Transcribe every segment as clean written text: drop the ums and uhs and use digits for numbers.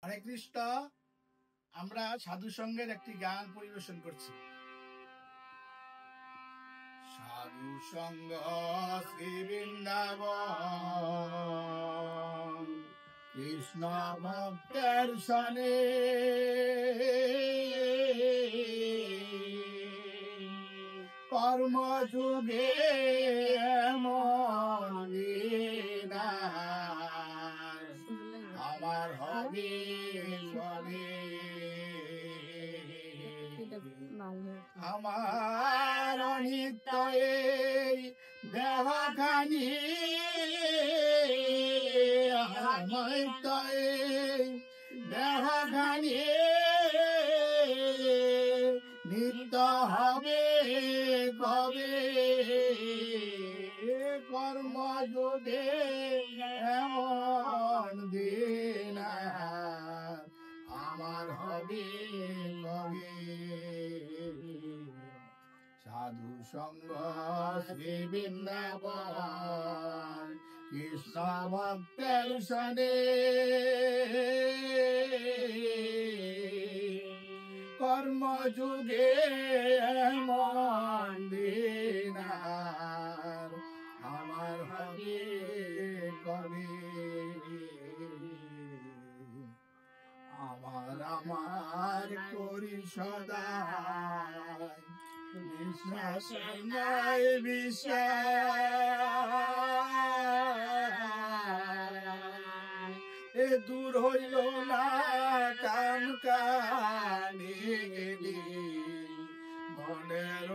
হরে কৃষ্ণ। আমরা সাধু সঙ্গের একটি গান পরিবেশন করছি। সাধু সঙ্গ শ্রী বৃন্দাবন, কৃষ্ণ ভক্তের সনে কর্মযুগে এমন দিন আমার হবে সবে। আমার অনিত্য এই দেহখানি, অনিত্য এই দেহখানি নিত্য হবে কবে। কর্মযোগে এমন দিন আমার হবে কবে। সাধু সঙ্গ শ্রী বৃন্দাবন, কৃষ্ণ ভক্তের সনে কর্মযুগে এমন দিন আমার হবে কবে। আমার করি সদাই বিশ্বাস নাই বিশ্বাস, এ দূর হইল না কান কানি মনের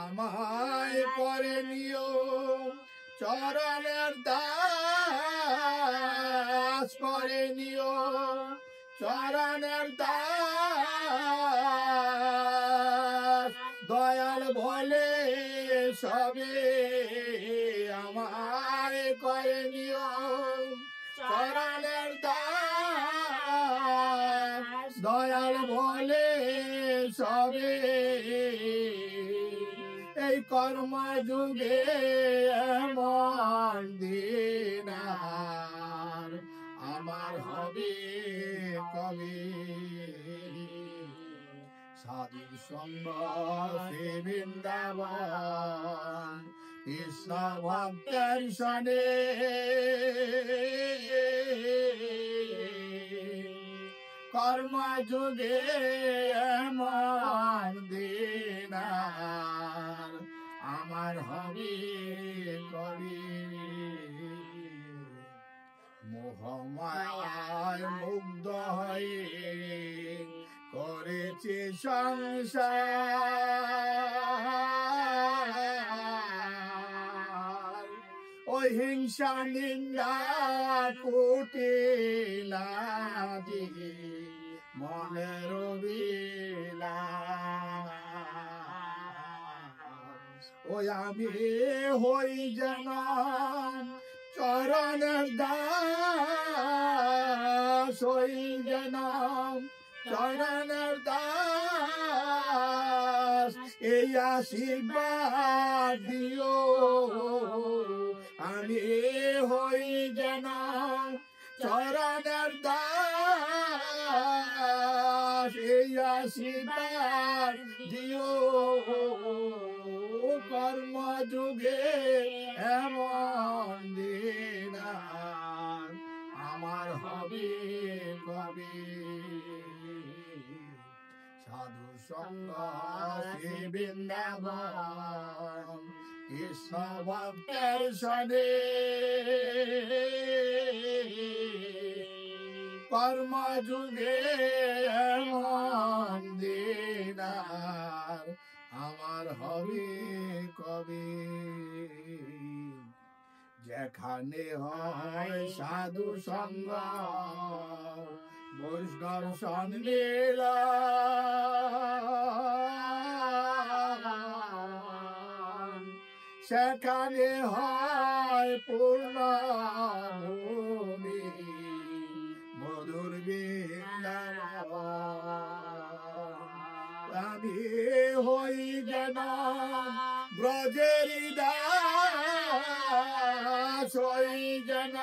আমায় পরে নিও চরণের দাস, করে নিও চরণের দাস। দয়াল বলে সবে আমায় করে নিও চরণের দাস। দয়াল বলে সবে এই কর্মযুগে এমন দিন আমার হবে কবে। সাধু সঙ্গ শ্রী বৃন্দাবন, কৃষ্ণ ভক্তের সনে কর্মযুগে এমন দিন আমার হবে কবে। মোহমায়ায় মুগ্ধ হয়ে করেছে সংসার, ওই হিংসা নিন্দা কুটিলাদি মনের বিলাস। ওই আমি হই যেন চরণের দাস, ওই যেন চরণের দাস। এই আশীর্বাদ দিও আমি হই যেন চরণের দাস। এই আশীর্বাদ দিও কর্মযুগে এমন দিন আমার হবে কবে। সাধু সঙ্গ শ্রী বৃন্দাবন, কৃষ্ণ ভক্তের সনে কর্মযুগে এমন দিন আমার হবে কবে। যেখানে হয় সাধু সঙ্গ বৈষ্ণব সম্মিলন, সেখানে হয় পূর্ণ ভূমি মধুর বৃন্দাবন। আমি হই যেন ব্রজের দাস, সই যেন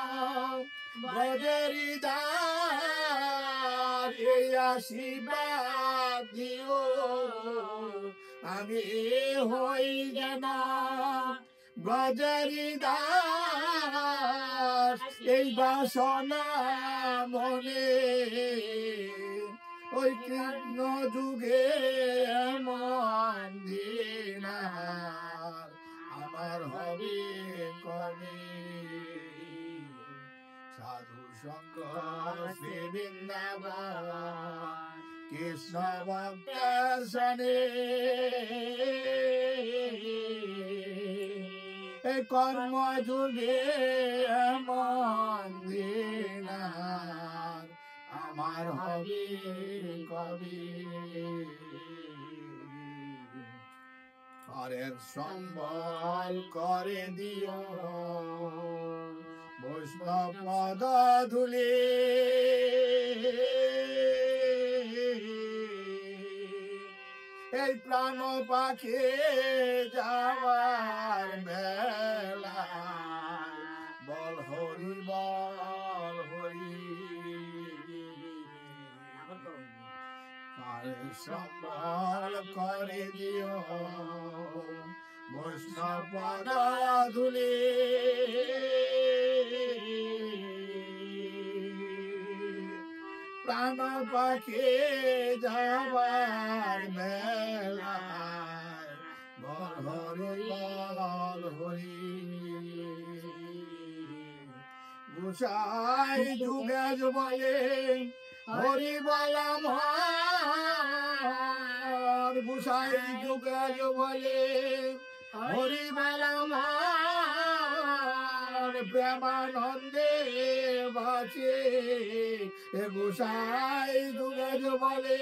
ব্রজেরি দ্বার, এই আশীর্বাদ দিও আমি হই যেন ব্রজেরি দাস, এই বাসনা মনে ওই কৃষ্ণ যুগে এমন দিন আর আমার হবে কবে। সাধু সঙ্গ শ্রী বৃন্দাবন কৃষ্ণ ভক্তের সনে, এই কর্ম যুগে এমন দিন আর আমার হবে কবে। পরের সম্বল করে দিও বৈষ্ণব পদ ধুলি, এই প্রাণ পাখি যাওয়ার বেলা বল হরি বল হরি। সম্বল করে দিও বৈষ্ণব পদ ধুলি, প্রাণ পাখি যাবার বেলায় বল হরি বল হরি। গোসাই যুগে বলে হরি বলাম, গোসাই যুগে বলে হরি বলাম, প্রেমানন্দে বাঁচে গোসাই যুগে বলে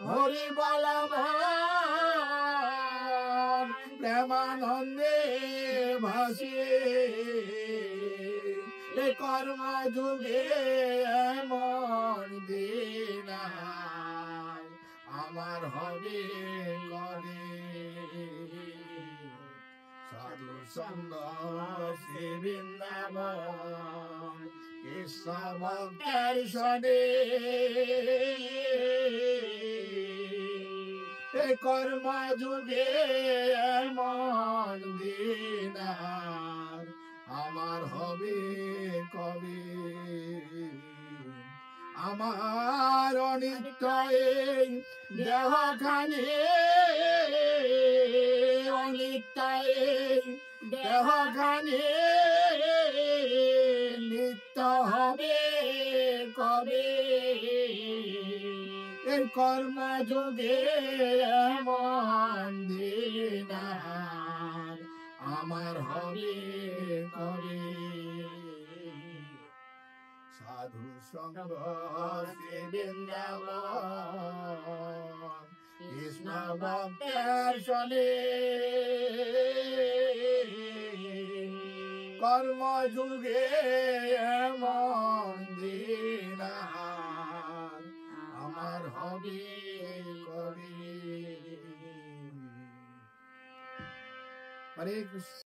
হরি বলাম, প্রেমানন্দে ভাসে কর্ম যুগে এমন দিন আমার হবে করে। সাধু সঙ্গ শ্রী বৃন্দাবন কৃষ্ণ ভক্তের সনে, কর্ম যুগে এমন দিন আমার হবে কবে। আমার অনিত্য এই দেহখানি, অনিত্য এই দেহখানি নিত্য হবে কবে। এই কর্ম যুগে এমন দিন আমার হবে কবে। সাধু সঙ্গ শ্রী বৃন্দাবন কৃষ্ণ ভক্তের সনে, কর্ম যুগে এমন দিন আমার হবে কবে। হরে কৃষ্ণ।